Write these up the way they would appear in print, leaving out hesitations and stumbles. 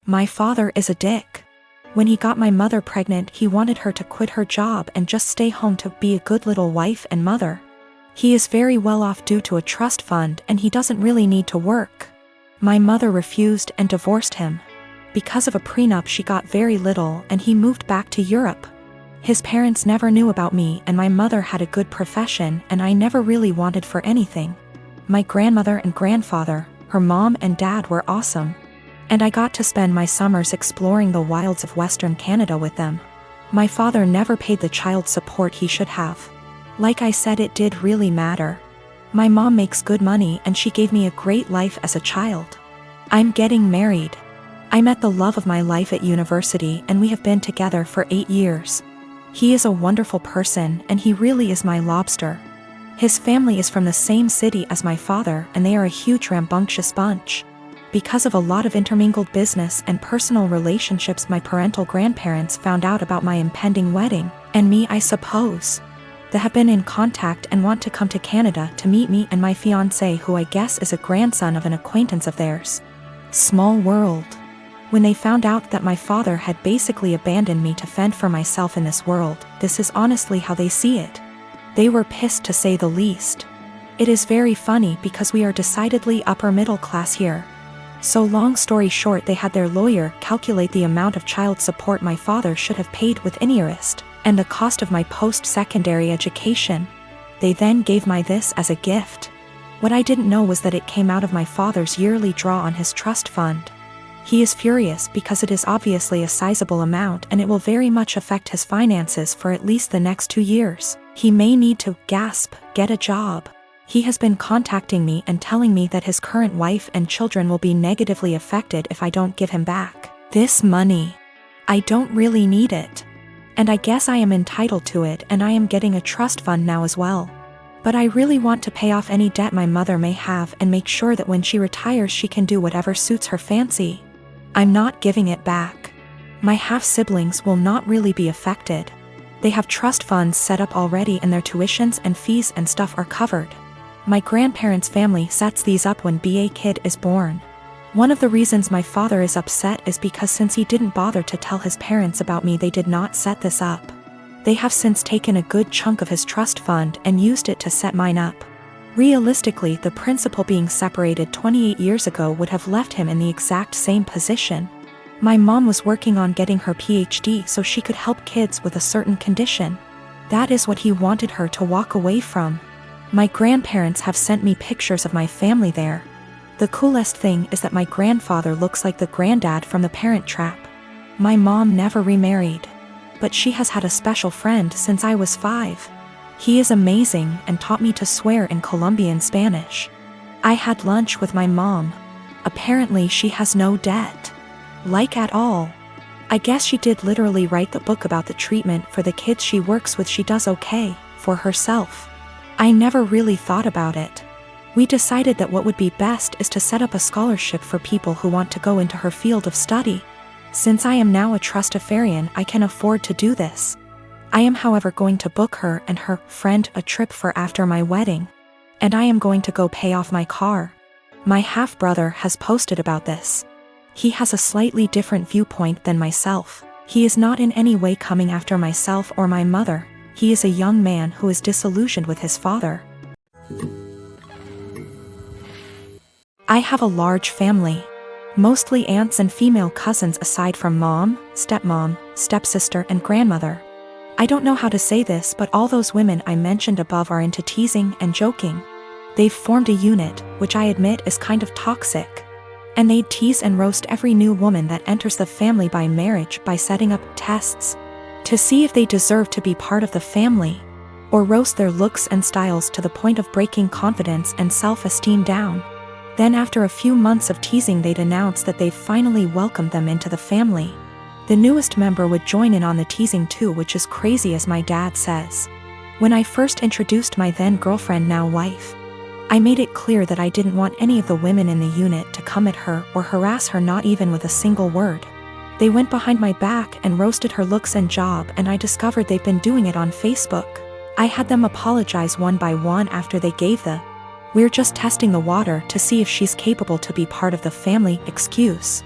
My father is a dick. When he got my mother pregnant, he wanted her to quit her job and just stay home to be a good little wife and mother. He is very well off due to a trust fund and he doesn't really need to work. My mother refused and divorced him. Because of a prenup she got very little and he moved back to Europe. His parents never knew about me and my mother had a good profession and I never really wanted for anything. My grandmother and grandfather, her mom and dad were awesome. And I got to spend my summers exploring the wilds of Western Canada with them. My father never paid the child support he should have. Like I said, it did really matter. My mom makes good money and she gave me a great life as a child. I'm getting married. I met the love of my life at university and we have been together for 8 years. He is a wonderful person and he really is my lobster. His family is from the same city as my father and they are a huge rambunctious bunch. Because of a lot of intermingled business and personal relationships, my parental grandparents found out about my impending wedding, and me I suppose. They have been in contact and want to come to Canada to meet me and my fiancé, who I guess is a grandson of an acquaintance of theirs. Small world. When they found out that my father had basically abandoned me to fend for myself in this world, this is honestly how they see it. They were pissed to say the least. It is very funny because we are decidedly upper middle class here. So long story short, they had their lawyer calculate the amount of child support my father should have paid with interest, and the cost of my post-secondary education. They then gave my this as a gift. What I didn't know was that it came out of my father's yearly draw on his trust fund. He is furious because it is obviously a sizable amount and it will very much affect his finances for at least the next 2 years. He may need to, get a job. He has been contacting me and telling me that his current wife and children will be negatively affected if I don't give him back this money. I don't really need it. And I guess I am entitled to it, and I am getting a trust fund now as well. But I really want to pay off any debt my mother may have and make sure that when she retires she can do whatever suits her fancy. I'm not giving it back. My half-siblings will not really be affected. They have trust funds set up already and their tuitions and fees and stuff are covered. My grandparents' family sets these up when a kid is born. One of the reasons my father is upset is because since he didn't bother to tell his parents about me, they did not set this up. They have since taken a good chunk of his trust fund and used it to set mine up. Realistically, the principal being separated 28 years ago would have left him in the exact same position. My mom was working on getting her PhD so she could help kids with a certain condition. That is what he wanted her to walk away from. My grandparents have sent me pictures of my family there. The coolest thing is that my grandfather looks like the granddad from The Parent Trap. My mom never remarried, but she has had a special friend since I was 5. He is amazing and taught me to swear in Colombian Spanish. I had lunch with my mom. Apparently she has no debt. Like at all. I guess she did literally write the book about the treatment for the kids she works with. She does okay for herself. I never really thought about it. We decided that what would be best is to set up a scholarship for people who want to go into her field of study. Since I am now a trustafarian, I can afford to do this. I am however going to book her and her friend a trip for after my wedding. And I am going to go pay off my car. My half-brother has posted about this. He has a slightly different viewpoint than myself. He is not in any way coming after myself or my mother. He is a young man who is disillusioned with his father. I have a large family. Mostly aunts and female cousins aside from mom, stepmom, stepsister and grandmother. I don't know how to say this, but all those women I mentioned above are into teasing and joking. They've formed a unit, which I admit is kind of toxic. And they tease and roast every new woman that enters the family by marriage by setting up tests to see if they deserve to be part of the family, or roast their looks and styles to the point of breaking confidence and self-esteem down. Then after a few months of teasing, they'd announce that they've finally welcomed them into the family. The newest member would join in on the teasing too, which is crazy, as my dad says. When I first introduced my then girlfriend, now wife, I made it clear that I didn't want any of the women in the unit to come at her or harass her, not even with a single word. They went behind my back and roasted her looks and job, and I discovered they've been doing it on Facebook. I had them apologize one by one after they gave the "we're just testing the water to see if she's capable to be part of the family" excuse.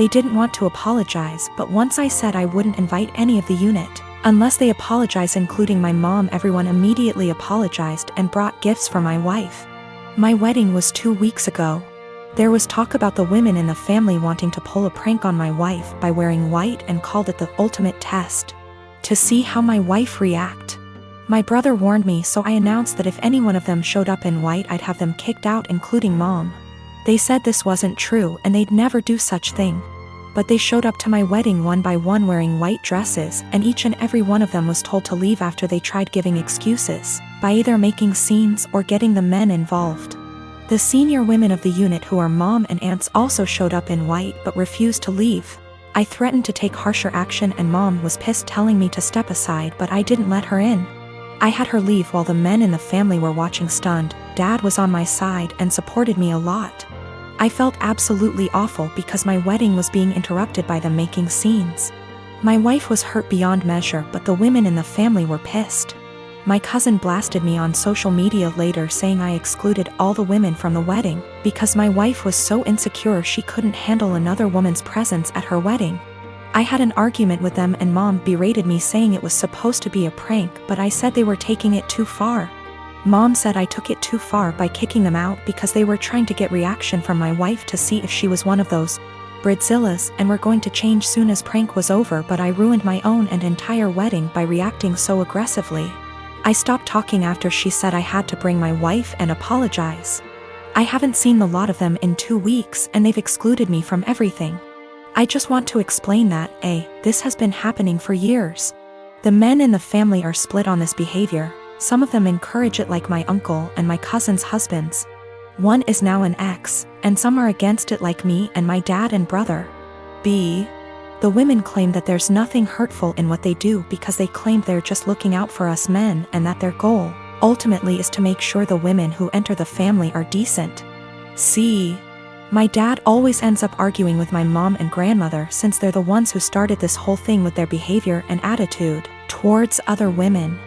They didn't want to apologize, but once I said I wouldn't invite any of the unit unless they apologize, including my mom, everyone immediately apologized and brought gifts for my wife. My wedding was 2 weeks ago. There was talk about the women in the family wanting to pull a prank on my wife by wearing white and called it the ultimate test to see how my wife react. My brother warned me, so I announced that if any one of them showed up in white, I'd have them kicked out, including mom. They said this wasn't true and they'd never do such thing. But they showed up to my wedding one by one wearing white dresses, and each and every one of them was told to leave after they tried giving excuses by either making scenes or getting the men involved. The senior women of the unit, who are mom and aunts, also showed up in white but refused to leave. I threatened to take harsher action and mom was pissed, telling me to step aside, but I didn't let her in. I had her leave while the men in the family were watching stunned. Dad was on my side and supported me a lot. I felt absolutely awful because my wedding was being interrupted by them making scenes. My wife was hurt beyond measure, but the women in the family were pissed. My cousin blasted me on social media later, saying I excluded all the women from the wedding because my wife was so insecure she couldn't handle another woman's presence at her wedding. I had an argument with them and mom berated me, saying it was supposed to be a prank, but I said they were taking it too far. Mom said I took it too far by kicking them out because they were trying to get reaction from my wife to see if she was one of those Bridzillas and were going to change soon as prank was over, but I ruined my own and entire wedding by reacting so aggressively. I stopped talking after she said I had to bring my wife and apologize. I haven't seen the lot of them in 2 weeks and they've excluded me from everything. I just want to explain that, this has been happening for years. The men in the family are split on this behavior. Some of them encourage it, like my uncle and my cousin's husbands. One is now an ex, and some are against it, like me and my dad and brother. The women claim that there's nothing hurtful in what they do because they claim they're just looking out for us men, and that their goal, ultimately, is to make sure the women who enter the family are decent. My dad always ends up arguing with my mom and grandmother, since they're the ones who started this whole thing with their behavior and attitude towards other women.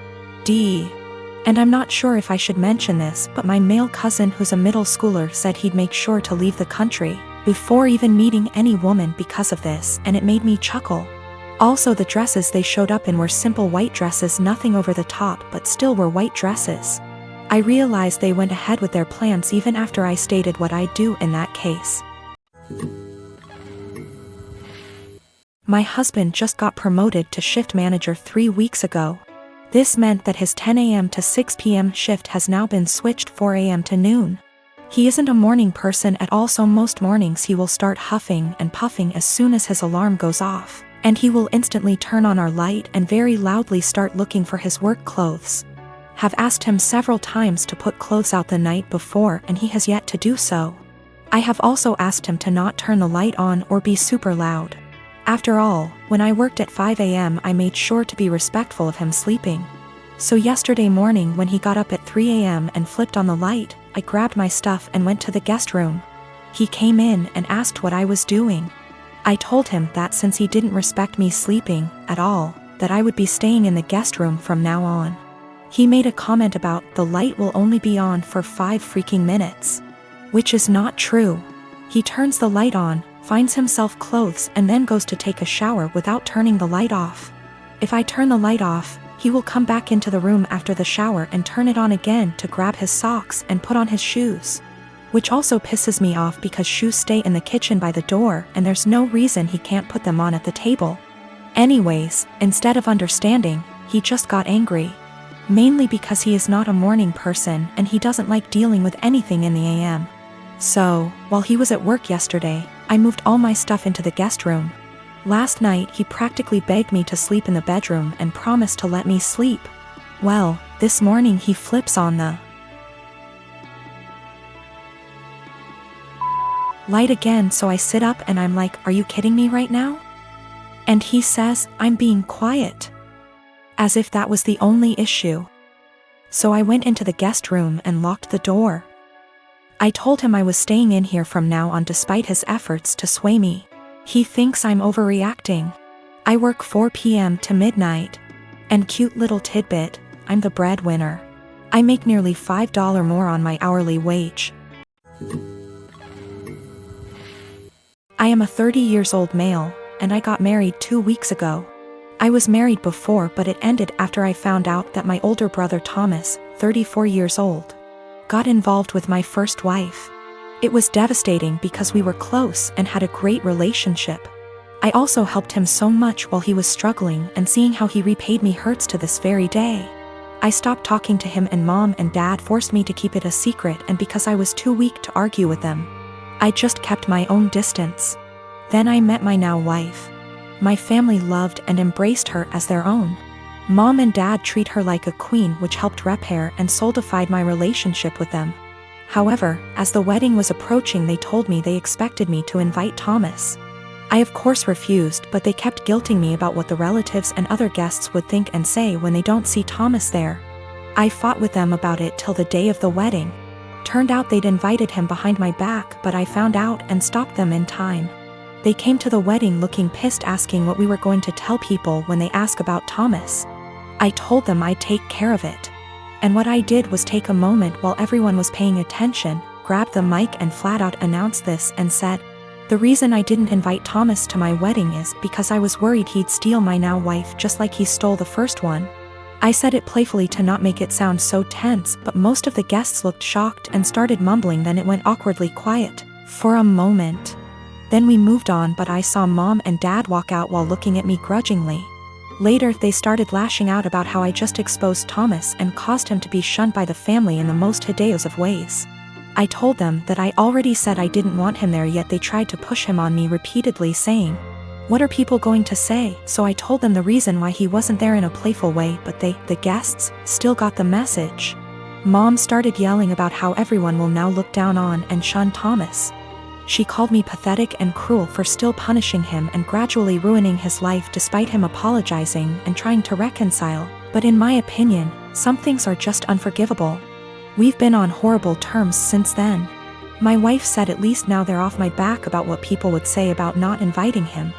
And I'm not sure if I should mention this, but my male cousin, who's a middle schooler, said he'd make sure to leave the country before even meeting any woman because of this, and it made me chuckle. Also, the dresses they showed up in were simple white dresses, nothing over the top, but still were white dresses. I realized they went ahead with their plans even after I stated what I'd do in that case. My husband just got promoted to shift manager 3 weeks ago. This meant that his 10 a.m. to 6 p.m. shift has now been switched 4 a.m. to noon. He isn't a morning person at all, so most mornings he will start huffing and puffing as soon as his alarm goes off, and he will instantly turn on our light and very loudly start looking for his work clothes. Have asked him several times to put clothes out the night before, and he has yet to do so. I have also asked him to not turn the light on or be super loud. After all, when I worked at 5 a.m. I made sure to be respectful of him sleeping. So yesterday morning, when he got up at 3 a.m. and flipped on the light, I grabbed my stuff and went to the guest room. He came in and asked what I was doing. I told him that since he didn't respect me sleeping at all, that I would be staying in the guest room from now on. He made a comment about the light will only be on for 5 freaking minutes. Which is not true. He turns the light on, finds himself clothes, and then goes to take a shower without turning the light off. If I turn the light off, he will come back into the room after the shower and turn it on again to grab his socks and put on his shoes. Which also pisses me off because shoes stay in the kitchen by the door and there's no reason he can't put them on at the table. Anyways, instead of understanding, he just got angry. Mainly because he is not a morning person and he doesn't like dealing with anything in the AM. So, while he was at work yesterday, I moved all my stuff into the guest room. Last night he practically begged me to sleep in the bedroom and promised to let me sleep. Well, this morning he flips on the light again, so I sit up and I'm like, are you kidding me right now? And he says, I'm being quiet. As if that was the only issue. So I went into the guest room and locked the door. I told him I was staying in here from now on despite his efforts to sway me. He thinks I'm overreacting. I work 4 p.m. to midnight. And cute little tidbit, I'm the breadwinner. I make nearly $5 more on my hourly wage. I am a 30 years old male, and I got married 2 weeks ago. I was married before, but it ended after I found out that my older brother Thomas, 34 years old, got involved with my first wife. It was devastating because we were close and had a great relationship. I also helped him so much while he was struggling, and seeing how he repaid me hurts to this very day. I stopped talking to him, and Mom and Dad forced me to keep it a secret, and because I was too weak to argue with them, I just kept my own distance. Then I met my now wife. My family loved and embraced her as their own. Mom and Dad treat her like a queen, which helped repair and solidified my relationship with them. However, as the wedding was approaching, they told me they expected me to invite Thomas. I of course refused, but they kept guilting me about what the relatives and other guests would think and say when they don't see Thomas there. I fought with them about it till the day of the wedding. Turned out they'd invited him behind my back, but I found out and stopped them in time. They came to the wedding looking pissed, asking what we were going to tell people when they ask about Thomas. I told them I'd take care of it. And what I did was take a moment while everyone was paying attention, grabbed the mic and flat out announced this and said, "The reason I didn't invite Thomas to my wedding is because I was worried he'd steal my now wife just like he stole the first one." I said it playfully to not make it sound so tense, but most of the guests looked shocked and started mumbling. Then it went awkwardly quiet for a moment. Then we moved on, but I saw Mom and Dad walk out while looking at me grudgingly. Later, they started lashing out about how I just exposed Thomas and caused him to be shunned by the family in the most hideous of ways. I told them that I already said I didn't want him there, yet they tried to push him on me repeatedly, saying, "What are people going to say?" So I told them the reason why he wasn't there in a playful way, but they, the guests, still got the message. Mom started yelling about how everyone will now look down on and shun Thomas. She called me pathetic and cruel for still punishing him and gradually ruining his life despite him apologizing and trying to reconcile. But in my opinion, some things are just unforgivable. We've been on horrible terms since then. My wife said at least now they're off my back about what people would say about not inviting him.